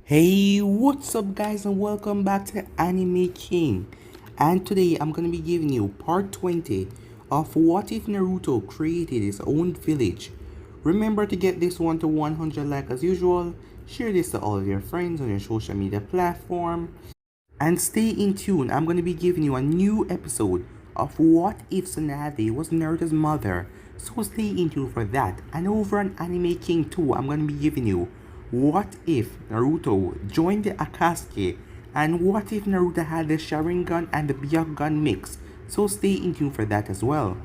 Hey, what's up guys and welcome back to Anime King. And today I'm going to be giving you part 20 of what if Naruto created his own village. Remember to get this one to 100 like as usual, share this to all of your friends on your social media platform, and stay in tune. I'm going to be giving you a new episode of what if Tsunade was Naruto's mother. So stay in tune for that. And over on Anime King 2, I'm going to be giving you what if Naruto joined the Akatsuki, and what if Naruto had the Sharingan and the Byakugan mix. So stay in tune for that as well.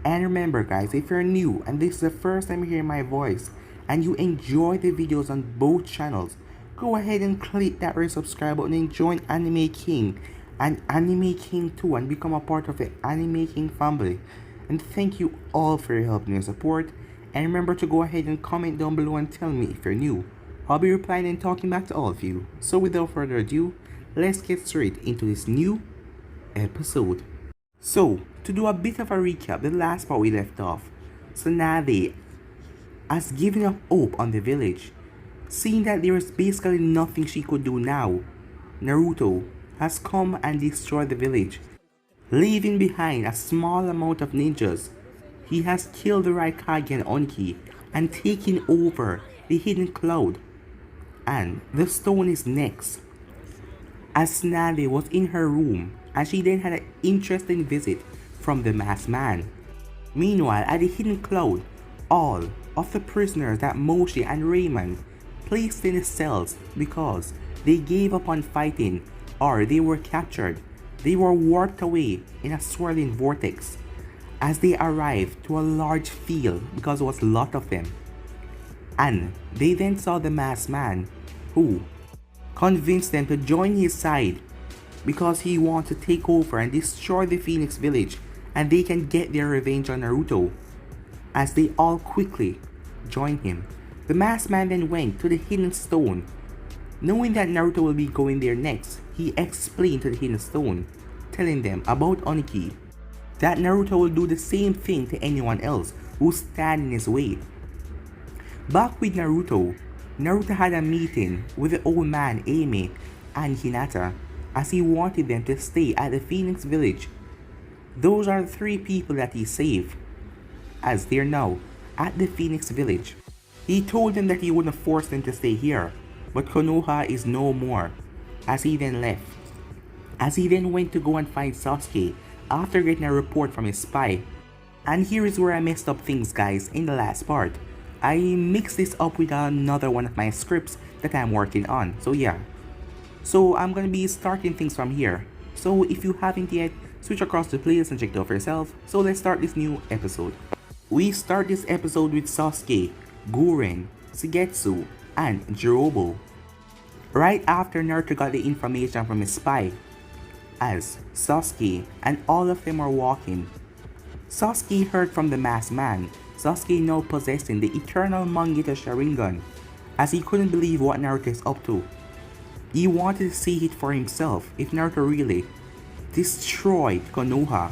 And remember guys, if you're new and this is the first time you hear my voice and you enjoy the videos on both channels, go ahead and click that red subscribe button and join Anime King and Anime King 2 and become a part of the Anime King family. And thank you all for your help and your support. And remember to go ahead and comment down below and tell me if you're new. I'll be replying and talking back to all of you. So without further ado, let's get straight into this new episode. So, to do a bit of a recap, the last part we left off, Tsunade has given up hope on the village. Seeing that there is basically nothing she could do now, Naruto has come and destroyed the village, leaving behind a small amount of ninjas. He has killed the Raikage and Onki and taken over the Hidden Cloud. And the stone is next. As Tsunade was in her room, and she then had an interesting visit from the masked man. Meanwhile, at the Hidden Cloud, all of the prisoners that Moshi and Raymond placed in the cells because they gave up on fighting or they were captured, they were warped away in a swirling vortex as they arrived to a large field because there was a lot of them. And they then saw the masked man who convinced them to join his side because he wants to take over and destroy the Phoenix village and they can get their revenge on Naruto. As they all quickly joined him, the masked man then went to the Hidden Stone. Knowing that Naruto will be going there next, he explained to the Hidden Stone, telling them about Oniki, that Naruto will do the same thing to anyone else who stand in his way. Back with Naruto had a meeting with the old man Amy and Hinata as he wanted them to stay at the Phoenix village. Those are the three people that he saved, as they're now at the Phoenix village. He told them that he wouldn't force them to stay here, but Konoha is no more, as he then left. As he then went to go and find Sasuke after getting a report from his spy. And here is where I messed up things guys in the last part. I mixed this up with another one of my scripts that I'm working on, so yeah. So I'm gonna be starting things from here. So if you haven't yet, switch across the playlist and check it out for yourself. So let's start this new episode. We start this episode with Sasuke, Guren, Shigetsu, and Jirobo. Right after Naruto got the information from his spy, as Sasuke and all of them are walking. Sasuke heard from the masked man, Sasuke now possessing the eternal Mangita Sharingan, as he couldn't believe what Naruto is up to. He wanted to see it for himself if Naruto really destroyed Konoha.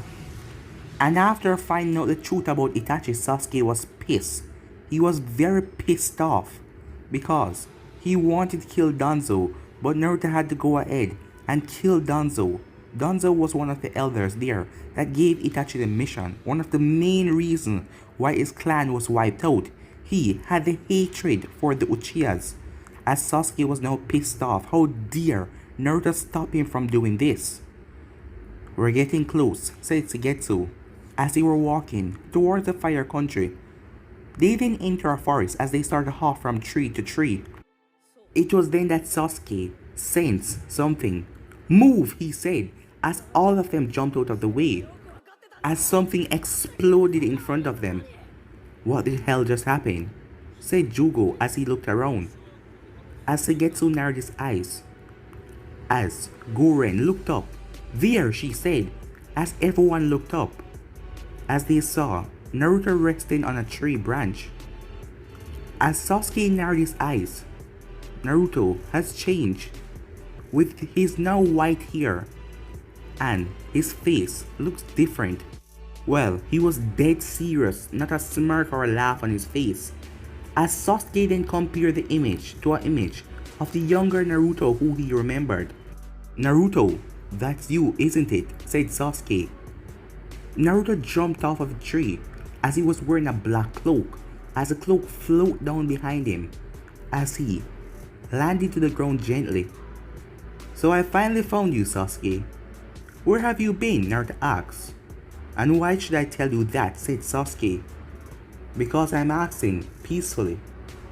And after finding out the truth about Itachi, Sasuke was pissed. He was very pissed off because he wanted to kill Danzo, but Naruto had to go ahead and kill Danzo. Danzo was one of the elders there that gave Itachi the mission, one of the main reasons why his clan was wiped out. He had the hatred for the Uchihas, as Sasuke was now pissed off. How dare Naruto stop him from doing this? "We're getting close," said Shigetsu, as they were walking towards the fire country. They then enter a forest as they start to hop from tree to tree. It was then that Sasuke sensed something. "Move," he said, as all of them jumped out of the way, as something exploded in front of them. "What the hell just happened?" said Jugo as he looked around. As Shigetsu narrowed his eyes, as Guren looked up. "There," she said, as everyone looked up, as they saw Naruto resting on a tree branch. As Sasuke narrowed his eyes, Naruto has changed, with his now white hair, and his face looks different. Well, he was dead serious, not a smirk or a laugh on his face. As Sasuke then compared the image to an image of the younger Naruto who he remembered. "Naruto, that's you, isn't it?" said Sasuke. Naruto jumped off of a tree as he was wearing a black cloak, as the cloak floated down behind him as he landed to the ground gently. "So I finally found you, Sasuke. Where have you been?" Naruto asked. "And why should I tell you that?" said Sasuke. "Because I'm asking peacefully,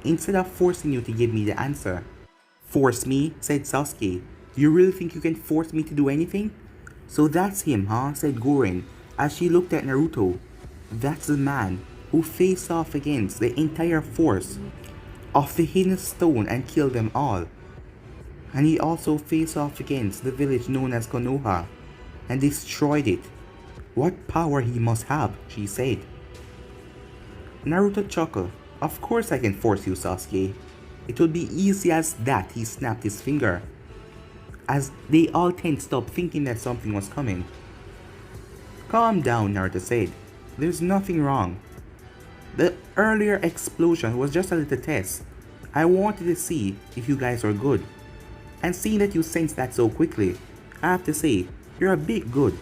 instead of forcing you to give me the answer." "Force me?" said Sasuke. "Do you really think you can force me to do anything?" "So that's him, huh?" said Gurren as she looked at Naruto. "That's the man who faced off against the entire force of the Hidden Stone and killed them all. And he also faced off against the village known as Konoha and destroyed it. What power he must have," she said. Naruto chuckled. "Of course I can force you, Sasuke. It would be easy as that." He snapped his finger as they all tensed up, thinking that something was coming. "Calm down," Naruto said. "There's nothing wrong. The earlier explosion was just a little test. I wanted to see if you guys were good. And seeing that you sensed that so quickly, I have to say, you're a bit good."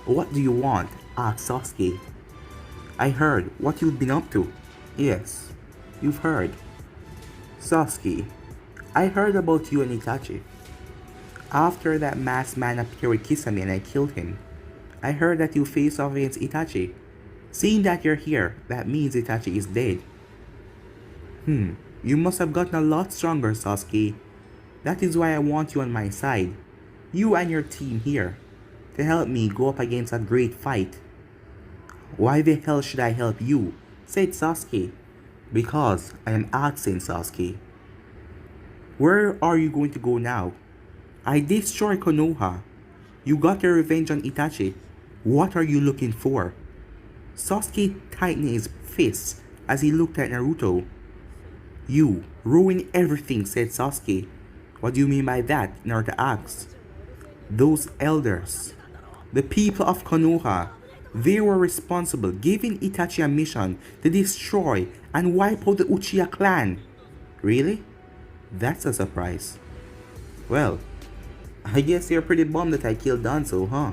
"What do you want?" asked Sasuke. "I heard what you've been up to." "Yes, you've heard." "Sasuke, I heard about you and Itachi. After that masked man appeared with Kisame and I killed him, I heard that you faced off against Itachi. Seeing that you're here, that means Itachi is dead." You must have gotten a lot stronger, Sasuke. That is why I want you on my side. You and your team here, to help me go up against a great fight." "Why the hell should I help you?" said Sasuke. "Because I am asking, Sasuke. Where are you going to go now?" "I destroyed Konoha. You got your revenge on Itachi. What are you looking for?" Sasuke tightened his fists as he looked at Naruto. "You ruined everything," said Sasuke. "What do you mean by that?" Naruto asked. "Those elders, the people of Konoha, they were responsible, giving Itachi a mission to destroy and wipe out the Uchiha clan." "Really? That's a surprise. Well, I guess you're pretty bummed that I killed Danzo, huh?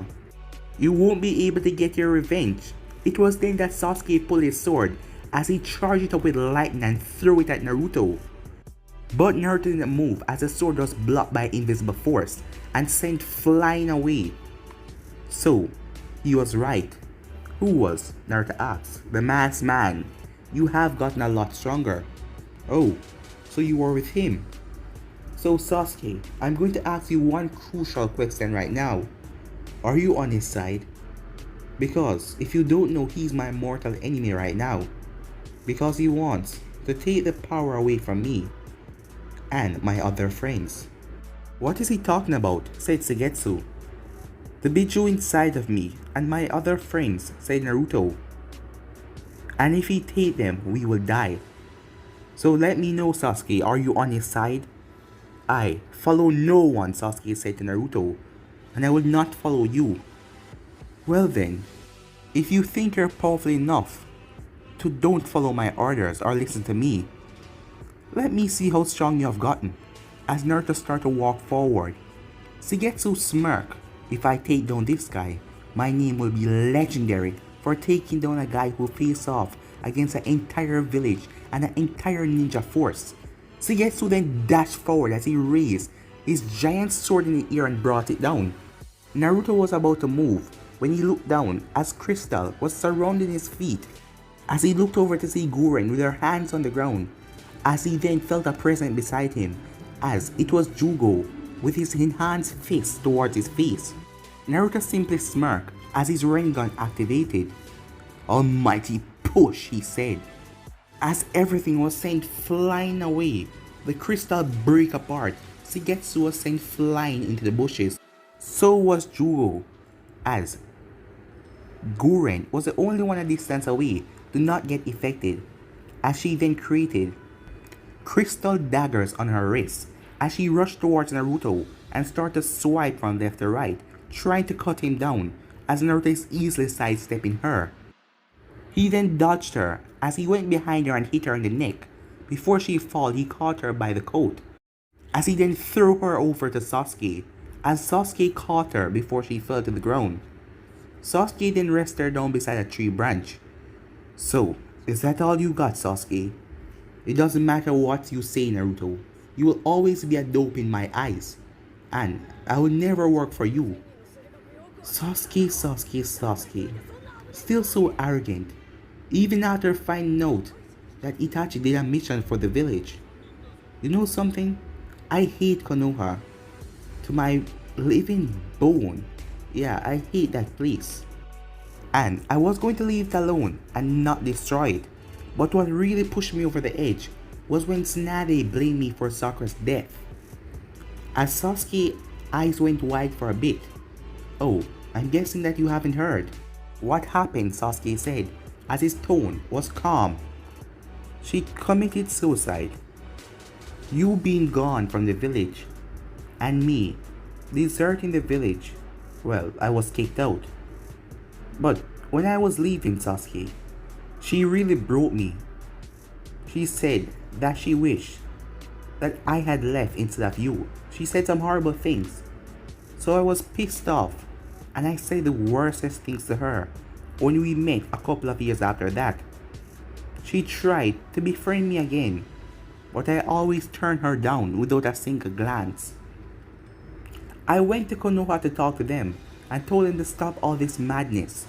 You won't be able to get your revenge." It was then that Sasuke pulled his sword as he charged it up with lightning and threw it at Naruto. But Naruto didn't move as the sword was blocked by invisible force and sent flying away. So, he was right. "Who was?" Naruto asked. "The masked man. You have gotten a lot stronger." "Oh, so you were with him." "So Sasuke, I'm going to ask you one crucial question right now. Are you on his side? Because if you don't know, he's my mortal enemy right now. Because he wants to take the power away from me and my other friends." "What is he talking about?" said Suigetsu. "The Biju inside of me and my other friends," said Naruto. "And if he take them, we will die. So let me know, Sasuke, are you on his side?" "I follow no one," Sasuke said to Naruto, "and I will not follow you." "Well then, if you think you're powerful enough to don't follow my orders or listen to me, let me see how strong you have gotten." As Naruto started to walk forward, Suigetsu smirked. "If I take down this guy, my name will be legendary for taking down a guy who faced off against an entire village and an entire ninja force." Suigetsu then dashed forward as he raised his giant sword in the air and brought it down. Naruto was about to move when he looked down as Crystal was surrounding his feet. As he looked over to see Gurren with her hands on the ground, as he then felt a presence beside him, as it was Jugo with his enhanced fist towards his face. Naruto simply smirked as his Rinnegan activated. "Almighty push," he said. As everything was sent flying away, the crystal broke apart. Suigetsu was sent flying into the bushes. So was Jugo, as Gurren was the only one a distance away to not get affected, as she then created crystal daggers on her wrists as she rushed towards Naruto and started to swipe from left to right, trying to cut him down as Naruto is easily sidestepping her. He then dodged her as he went behind her and hit her in the neck. Before she fell, he caught her by the coat. as he then threw her over to Sasuke, as Sasuke caught her before she fell to the ground. Sasuke then rested her down beside a tree branch. So, is that all you got, Sasuke? It doesn't matter what you say, Naruto. You will always be a dope in my eyes. And I will never work for you. Sasuke. Still so arrogant. Even after finding out that Itachi did a mission for the village. You know something? I hate Konoha to my living bone. Yeah, I hate that place. And I was going to leave it alone and not destroy it. But what really pushed me over the edge was when Tsunade blamed me for Sakura's death. As Sasuke's eyes went wide for a bit. Oh, I'm guessing that you haven't heard. What happened, Sasuke said, as his tone was calm. She committed suicide. You being gone from the village, and me deserting the village. Well, I was kicked out. But when I was leaving, Sasuke, she really broke me. She said that she wished that I had left instead of you. She said some horrible things. So I was pissed off, and I said the worstest things to her when we met a couple of years after that. She tried to befriend me again, but I always turned her down without a single glance. I went to Konoha to talk to them and told them to stop all this madness.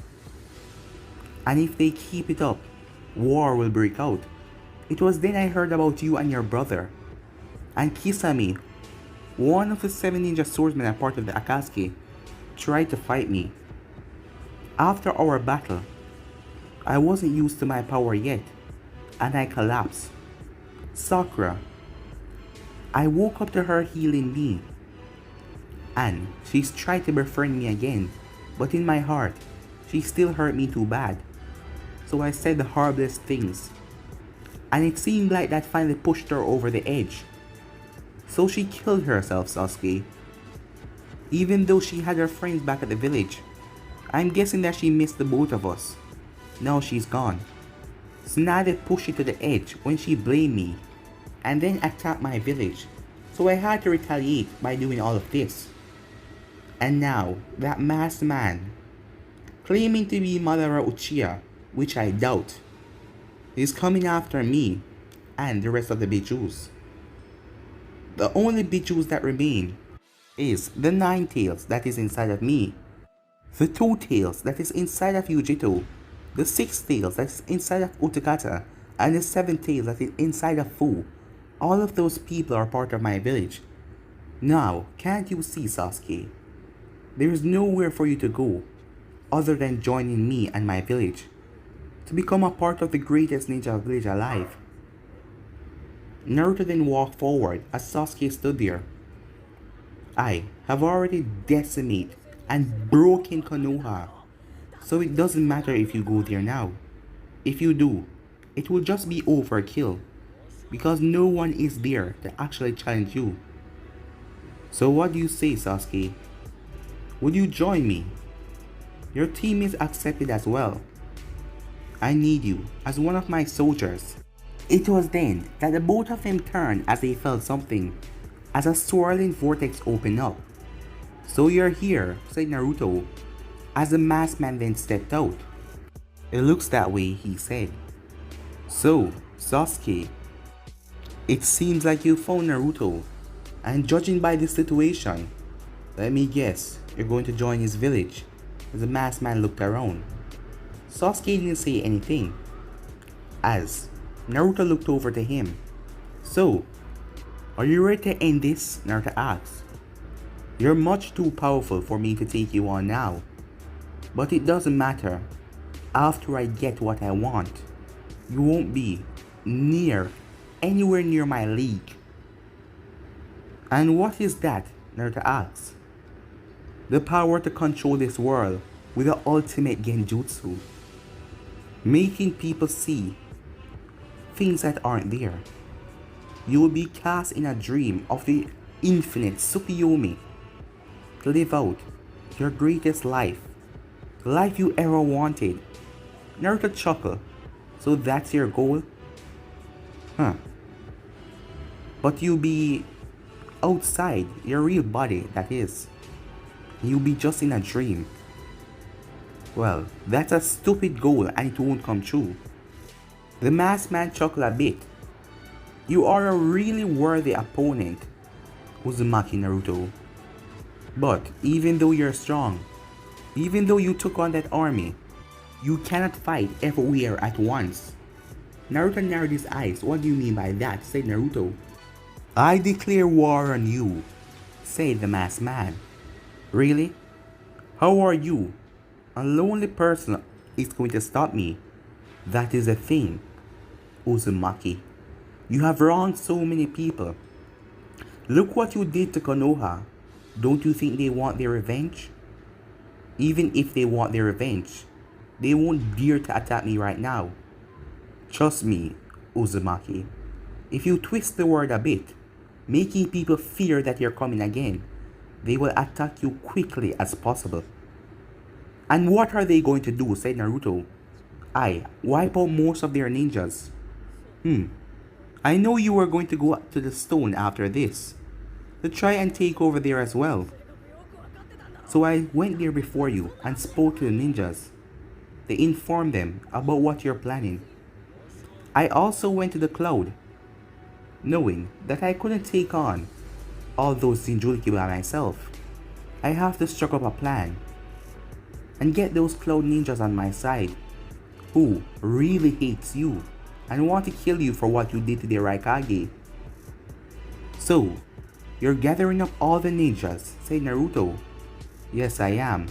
And if they keep it up, war will break out. It was then I heard about you and your brother. And Kisame, one of the 7 ninja swordsmen and part of the Akatsuki, tried to fight me. After our battle, I wasn't used to my power yet, and I collapsed. Sakura, I woke up to her healing me, and she's tried to befriend me again, but in my heart, she still hurt me too bad. So I said the horriblest things, and it seemed like that finally pushed her over the edge. So she killed herself, Sasuke. Even though she had her friends back at the village, I'm guessing that she missed the both of us. Now she's gone. Tsunade pushed it to the edge when she blamed me, and then attacked my village, so I had to retaliate by doing all of this. And now, that masked man, claiming to be Madara Uchiha, which I doubt, is coming after me and the rest of the Bijus. The only Bijus that remain is the 9 tails that is inside of me, the 2 tails that is inside of Yujito, the 6 tails that is inside of Utakata, and the 7 tails that is inside of Fu. All of those people are part of my village. Now, can't you see, Sasuke? There is nowhere for you to go other than joining me and my village to become a part of the greatest ninja village alive. Naruto then walked forward as Sasuke stood there. I have already decimated and broken Konoha, so it doesn't matter if you go there now. If you do, it will just be overkill, because no one is there to actually challenge you. So what do you say, Sasuke? Would you join me? Your team is accepted as well. I need you as one of my soldiers. It was then that the both of them turned as they felt something, as a swirling vortex opened up. So you're here, said Naruto, as the masked man then stepped out. It looks that way, he said. So, Sasuke, it seems like you found Naruto, and judging by this situation, let me guess, you're going to join his village. As the masked man looked around, Sasuke didn't say anything, as Naruto looked over to him. So, are you ready to end this? Naruto asked. You're much too powerful for me to take you on now, but it doesn't matter. After I get what I want, you won't be anywhere near my league. And what is that? Naruto asked. The power to control this world with the ultimate genjutsu, making people see things that aren't there. You will be cast in a dream of the infinite Tsukuyomi to live out your greatest life, the life you ever wanted. Naruto chuckled. So that's your goal? Huh. But you'll be outside your real body, that is. You'll be just in a dream. Well, that's a stupid goal and it won't come true. The masked man chuckled a bit. You are a really worthy opponent, Uzumaki Naruto. But even though you're strong, even though you took on that army, you cannot fight everywhere at once. Naruto narrowed his eyes. What do you mean by that? Said Naruto. I declare war on you, said the masked man. Really? How are you? A lonely person is going to stop me. That is the thing, Uzumaki. You have wronged so many people. Look what you did to Konoha. Don't you think they want their revenge? Even if they want their revenge, they won't dare to attack me right now. Trust me, Uzumaki. If you twist the word a bit, making people fear that you're coming again, they will attack you quickly as possible. And what are they going to do? Said Naruto. Wipe out most of their ninjas. I know you were going to go to the stone after this, to try and take over there as well. So I went there before you and spoke to the ninjas. They informed them about what you're planning. I also went to the cloud, knowing that I couldn't take on all those Jinchuriki by myself. I have to struck up a plan and get those cloud ninjas on my side, who really hates you and want to kill you for what you did to the Raikage. So, you're gathering up all the ninjas, said Naruto. Yes, I am,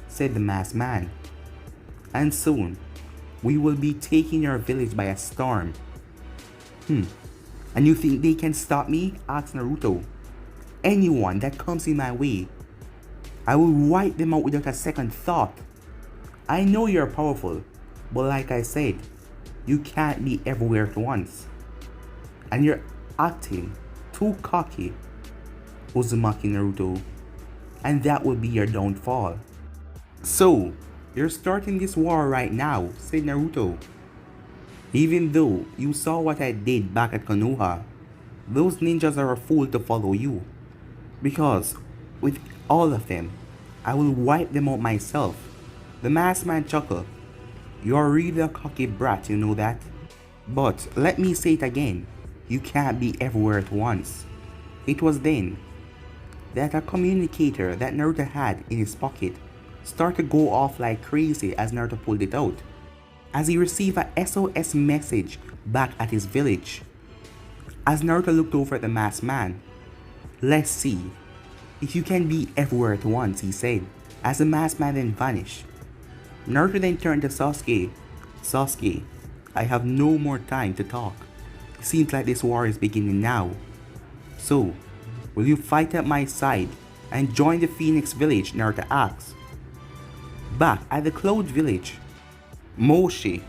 said the masked man. And soon, we will be taking your village by a storm. And you think they can stop me? Asked Naruto. Anyone that comes in my way, I will wipe them out without a second thought. I know you're powerful, but like I said, you can't be everywhere at once. And you're acting too cocky, Uzumaki Naruto, and that will be your downfall. So, you're starting this war right now, said Naruto. Even though you saw what I did back at Konoha, those ninjas are a fool to follow you. Because, with all of them, I will wipe them out myself. The masked man chuckled. You're really a cocky brat, you know that? But let me say it again, you can't be everywhere at once. It was then that a communicator that Naruto had in his pocket started to go off like crazy as Naruto pulled it out, as he received a SOS message back at his village. As Naruto looked over at the masked man, let's see if you can be everywhere at once, he said, as the masked man then vanished. Naruto then turned to Sasuke. Sasuke, I have no more time to talk. It seems like this war is beginning now. So, will you fight at my side and join the Phoenix village? Naruto asked. Back at the Cloud village, Moshi,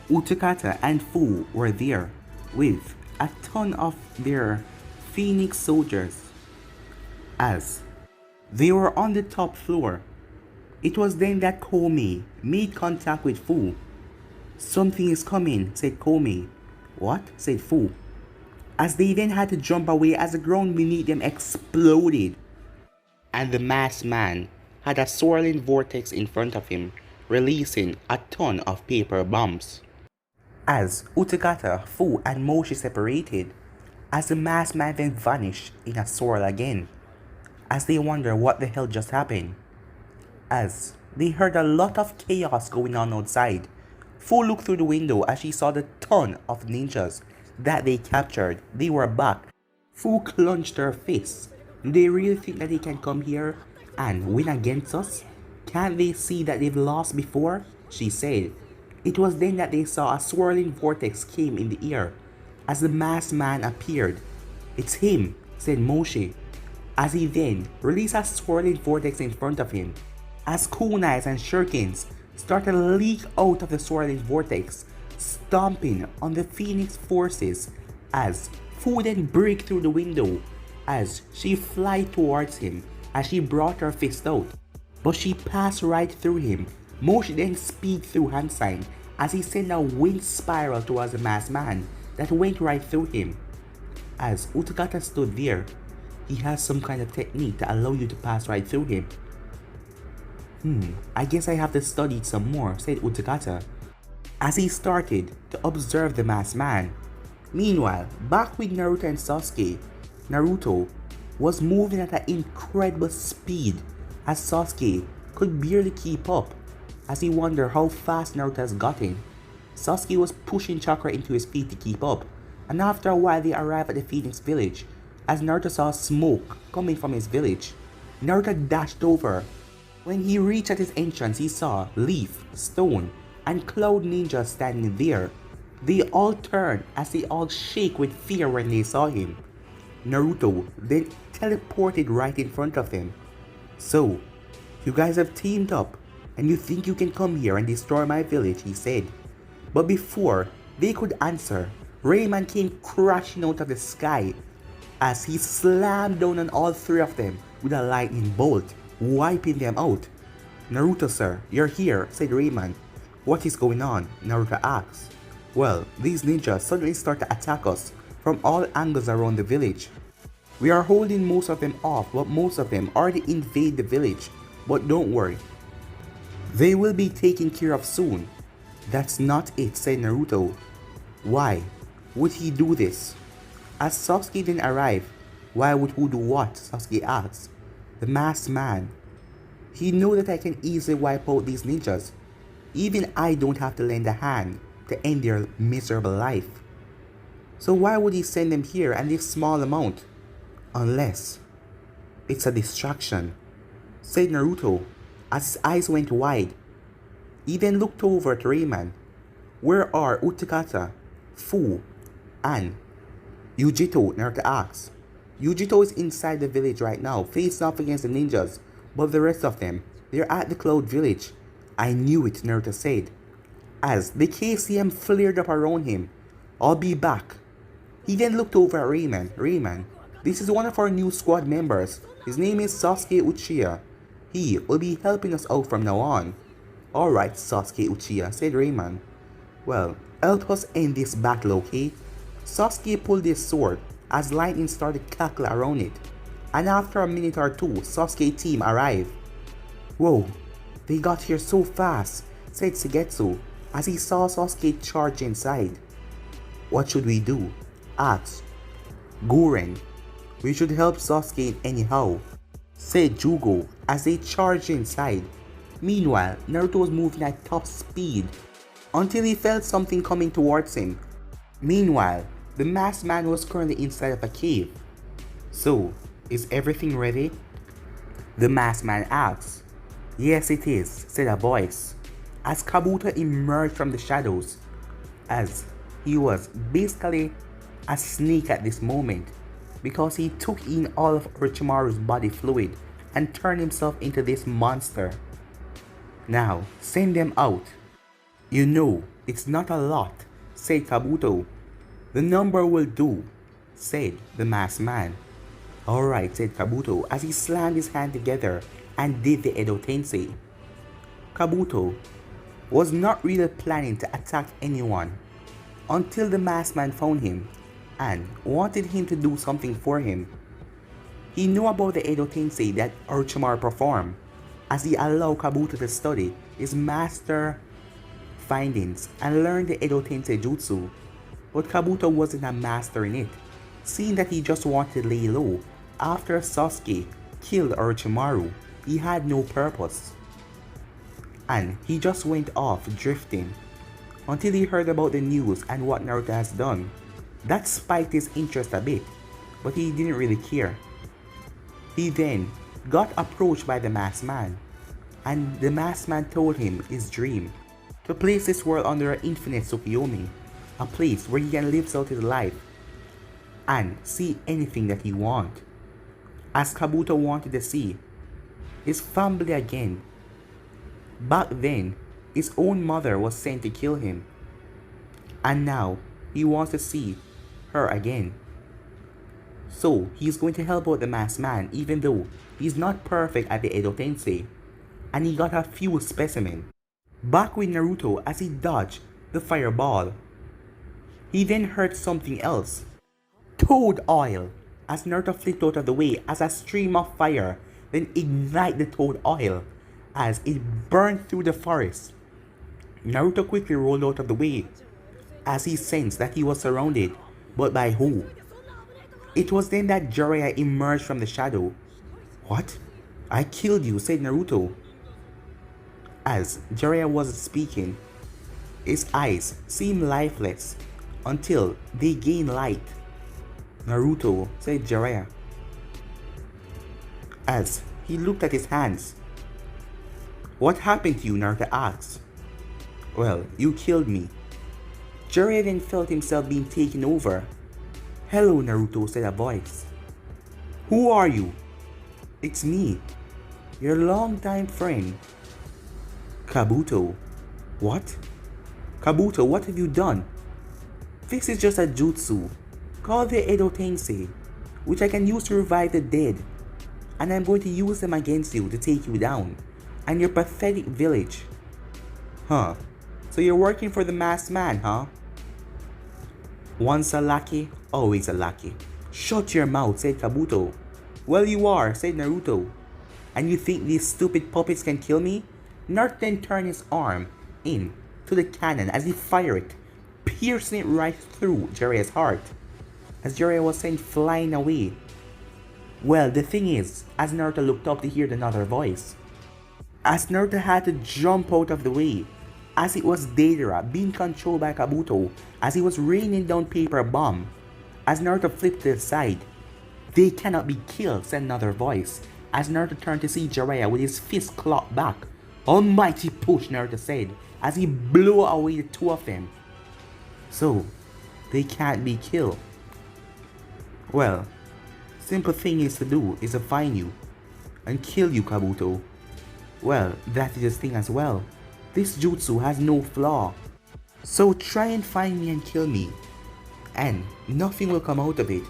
Utakata and Fu were there with a ton of their Phoenix soldiers. As they were on the top floor, it was then that Komi made contact with Fu. Something is coming, said Komi. What? Said Fu. As they then had to jump away as the ground beneath them exploded, and the masked man had a swirling vortex in front of him, releasing a ton of paper bombs. As Utakata, Fu and Moshi separated, as the masked man then vanished in a swirl again, as they wonder what the hell just happened. As they heard a lot of chaos going on outside, Fu looked through the window as she saw the ton of ninjas that they captured. They were back. Fu clenched her fists. Do they really think that they can come here and win against us? Can't they see that they've lost before? She said. It was then that they saw a swirling vortex came in the air as the masked man appeared. It's him, said Moshi, as he then released a swirling vortex in front of him. As kunais and shurikens started to leak out of the swirling vortex, stomping on the Phoenix forces, as Fu then break through the window as she fly towards him as she brought her fist out. But she passed right through him. Moshi then speed through hand sign as he sent a wind spiral towards the masked man that went right through him. As Utakata stood there, he has some kind of technique to allow you to pass right through him. I guess I have to study it some more, said Utakata, as he started to observe the masked man. Meanwhile, back with Naruto and Sasuke, Naruto was moving at an incredible speed as Sasuke could barely keep up. As he wondered how fast Naruto has gotten, Sasuke was pushing chakra into his feet to keep up, and after a while they arrived at the Phoenix village. As Naruto saw smoke coming from his village, Naruto dashed over. When he reached at his entrance, he saw Leaf, Stone, and Cloud Ninja standing there. They all turned as they all shake with fear when they saw him. Naruto then teleported right in front of them. So, you guys have teamed up and you think you can come here and destroy my village, he said. But before they could answer, Rayman came crashing out of the sky as he slammed down on all three of them with a lightning bolt, wiping them out. Naruto sir, you're here, said Rayman. What is going on? Naruto asked. Well, these ninjas suddenly start to attack us from all angles around the village. We are holding most of them off, but most of them already invade the village. But don't worry, they will be taken care of soon. That's not it, said Naruto. Why would he do this? As Sasuke then arrived, why would who do what? Sasuke asked. The masked man. He knew that I can easily wipe out these ninjas. Even I don't have to lend a hand to end their miserable life. So why would he send them here and this small amount? Unless it's a distraction, said Naruto as his eyes went wide. He then looked over to Rayman. Where are Utakata, Fu, and Yujito? Naruto asked. Yujito is inside the village right now, facing off against the ninjas, but the rest of them, they're at the Cloud Village. I knew it, Naruto said, as the KCM flared up around him. I'll be back. He then looked over at Rayman. Rayman, this is one of our new squad members. His name is Sasuke Uchiha. He will be helping us out from now on. Alright, Sasuke Uchiha, said Rayman. Well, help us end this battle, okay? Sasuke pulled his sword as lightning started cackling around it. And after a minute or two, Sasuke's team arrived. Whoa, they got here so fast, said Suigetsu as he saw Sasuke charge inside. What should we do? Asked Guren. We should help Sasuke anyhow, said Jugo as they charged inside. Meanwhile, Naruto was moving at top speed until he felt something coming towards him. Meanwhile, the masked man was currently inside of a cave. So, is everything ready? The masked man asked. Yes, it is, said a voice, as Kabuto emerged from the shadows, as he was basically a snake at this moment, because he took in all of Orochimaru's body fluid and turned himself into this monster. Now, send them out. You know, it's not a lot, said Kabuto. The number will do, said the masked man. Alright, said Kabuto as he slammed his hand together and did the Edo Tensei. Kabuto was not really planning to attack anyone until the masked man found him and wanted him to do something for him. He knew about the Edo Tensei that Orochimaru performed, as he allowed Kabuto to study his master findings and learn the Edo Tensei Jutsu, but Kabuto wasn't a master in it, seeing that he just wanted to lay low. After Sasuke killed Orochimaru, he had no purpose, and he just went off drifting until he heard about the news and what Naruto has done. That spiked his interest a bit, but he didn't really care. He then got approached by the masked man, and the masked man told him his dream, to place this world under an infinite Tsukuyomi, a place where he can live out his life and see anything that he wants. As Kabuto wanted to see his family again. Back then, his own mother was sent to kill him, and now he wants to see her again. So he's going to help out the masked man, even though he's not perfect at the Edo Tensei, and he got a few specimens. Back with Naruto as he dodged the fireball, he then heard something else. Toad oil! as Naruto flipped out of the way as a stream of fire then ignite the toad oil as it burned through the forest. Naruto quickly rolled out of the way as he sensed that he was surrounded, but by who? It was then that Jiraiya emerged from the shadow. What? I killed you, said Naruto. As Jiraiya was speaking, his eyes seemed lifeless until they gained light. Naruto, said Jiraiya, as he looked at his hands. What happened to you? Naruto asked. Well, you killed me. Jiraiya then felt himself being taken over. Hello, Naruto, said a voice. Who are you? It's me, your longtime friend, Kabuto. What? Kabuto, what have you done? This is just a jutsu called the Edo Tensei, which I can use to revive the dead, and I'm going to use them against you to take you down and your pathetic village. Huh? So you're working for the masked man, huh? Once a lackey, always a lackey. Shut your mouth, said Kabuto. Well, you are, said Naruto. And you think these stupid puppets can kill me? Naruto then turned his arm in to the cannon as he fired it, piercing it right through Jiraiya's heart, as Jiraiya was sent flying away. Well, the thing is, as Naruto looked up to hear another voice, as Naruto had to jump out of the way, as it was Deidara being controlled by Kabuto as he was raining down paper bomb. As Naruto flipped to the side, they cannot be killed, said another voice, as Naruto turned to see Jiraiya with his fist clocked back. Almighty push, Naruto said, as he blew away the two of them. So, they can't be killed. Well, simple thing is to do is to find you and kill you, Kabuto. Well, that is his thing as well. This jutsu has no flaw. So try and find me and kill me, and nothing will come out of it.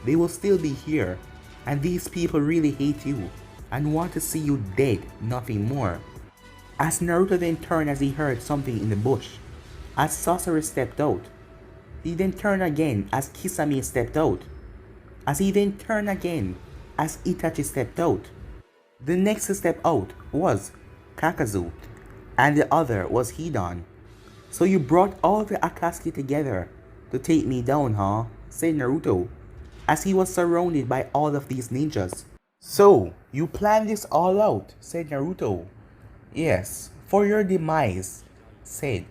They will still be here, and these people really hate you and want to see you dead, nothing more. As Naruto then turned as he heard something in the bush, as Sasori stepped out. He then turned again as Kisame stepped out. As he then turned again as Itachi stepped out. The next to step out was Kakazu, and the other was Hidan. So you brought all the Akatsuki together to take me down, huh? Said Naruto, as he was surrounded by all of these ninjas. So, you planned this all out, said Naruto. Yes, for your demise, said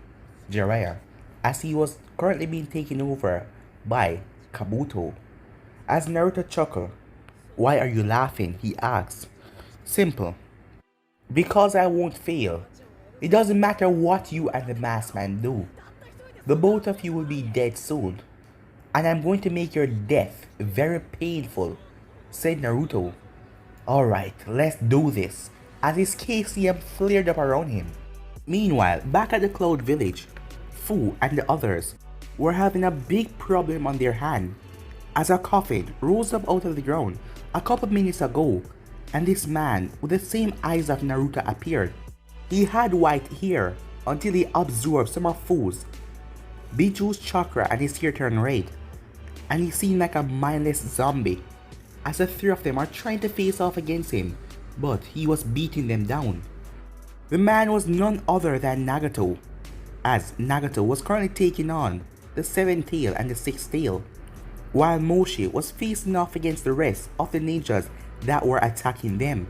Jiraiya, as he was currently being taken over by Kabuto. As Naruto chuckled, why are you laughing? He asked. Simple. Because I won't fail. It doesn't matter what you and the masked man do. The both of you will be dead soon. And I'm going to make your death very painful, said Naruto. Alright, let's do this, as his KCM flared up around him. Meanwhile, back at the Cloud Village, Fu and the others were having a big problem on their hand, as a coffin rose up out of the ground a couple minutes ago, and this man with the same eyes of Naruto appeared. He had white hair until he absorbed some of Fu's Bijuu's chakra and his hair turned red, and he seemed like a mindless zombie, as the three of them are trying to face off against him, but he was beating them down. The man was none other than Nagato, as Nagato was currently taking on the 7th tail and the 6th tail, while Moshi was facing off against the rest of the ninjas that were attacking them.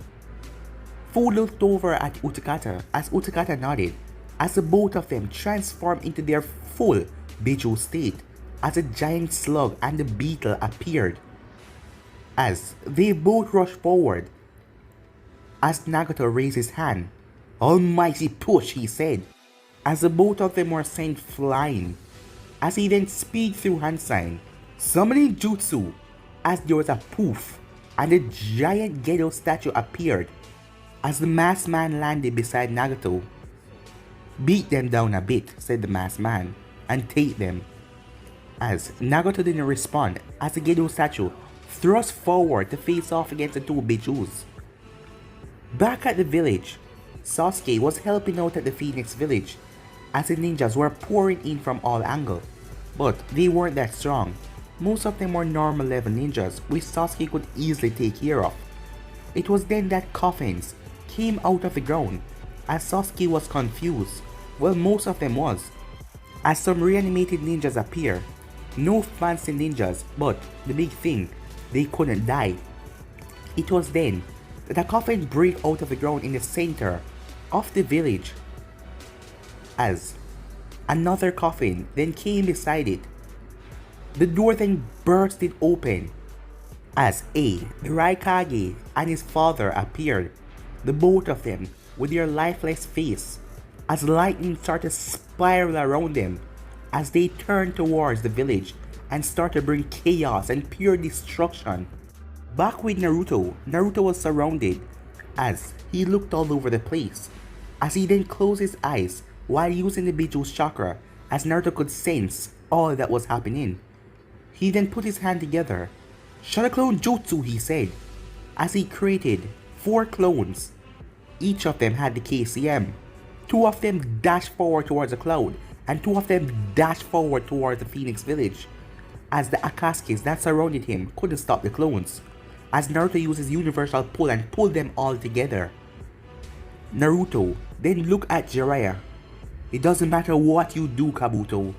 Fu looked over at Utakata as Utakata nodded, as the both of them transformed into their full Bijuu state, as a giant slug and the beetle appeared. As they both rushed forward, as Nagato raised his hand. Almighty push, he said, as the both of them were sent flying, as he then speed through hand sign, summoning jutsu, as there was a poof, and a giant Gedo statue appeared, as the masked man landed beside Nagato. Beat them down a bit, said the masked man, and take them. As Nagato didn't respond, as the Gedo statue thrust forward to face off against the two Bijuus. Back at the village, Sasuke was helping out at the Phoenix village, as the ninjas were pouring in from all angles, but they weren't that strong. Most of them were normal level ninjas which Sasuke could easily take care of. It was then that coffins came out of the ground as Sasuke was confused. Well, most of them was. As some reanimated ninjas appear. No fancy ninjas, but the big thing, they couldn't die. It was then that a coffin break out of the ground in the center of the village as another coffin then came beside it. The door then bursted open as the Raikage and his father appeared, the both of them with their lifeless face, as lightning started to spiral around them as they turned towards the village and started to bring chaos and pure destruction. Back with Naruto, Naruto was surrounded as he looked all over the place, as he then closed his eyes while using the Biju's chakra as Naruto could sense all that was happening. He then put his hand together. "Shadow Clone Jutsu," he said, as he created 4 clones. Each of them had the KCM. 2 of them dashed forward towards the cloud, and 2 of them dashed forward towards the Phoenix village, as the Akatsuki that surrounded him couldn't stop the clones, as Naruto used his universal pull and pulled them all together. Naruto then looked at Jiraiya. "It doesn't matter what you do, Kabuto.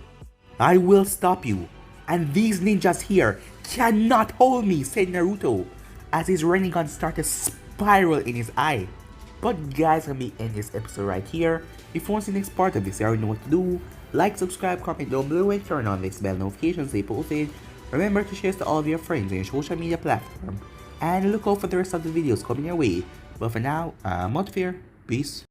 I will stop you, and these ninjas here cannot hold me," said Naruto, as his Rinnegan started to spiral in his eye. But guys, let me end this episode right here. If you want to see the next part of this, you already know what to do. Like, subscribe, comment down below, and turn on this bell notifications they posted. Remember to share to all of your friends on your social media platform. And look out for the rest of the videos coming your way. But for now, I'm out of here. Peace.